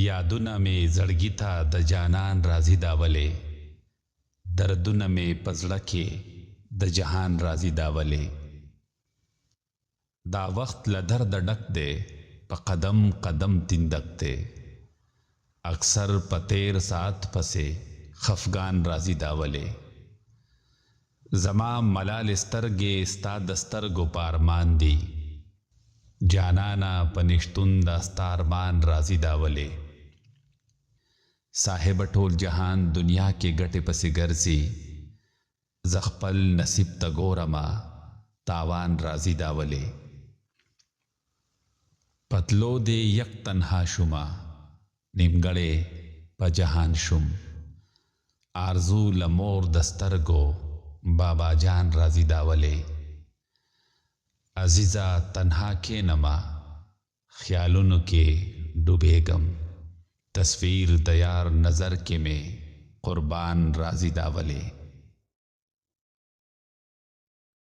یادونه مې زړګي ته د جانان راځي داولې، دردونه مې په زړه کې د جهان راځي داولې. دا وخت له درده ډک دی، په قدم قدم تندک دی، اکثر په تیر ساعت پسې خفګان راځي داولې. زما ملال سترګې ستا د سترګو په ارمان دي، جانانا په نشتون دا ستا ارمان راځي داولې. صاحب ټول جهان دنیا کې ګټې پسې ګرځي، زه خپل نصیب ته ګورمه تاوان راځي داولې. پتلو دې یک تنها شومه، نیمګړی په جهان شوم، آرزو له مور د سترګو بابا جان راځي داولې. عزیزه تنها کښېنمه، خیالونو کې ډوبېږم، تصویر د یار نظر کې مې قربان راځي داولې.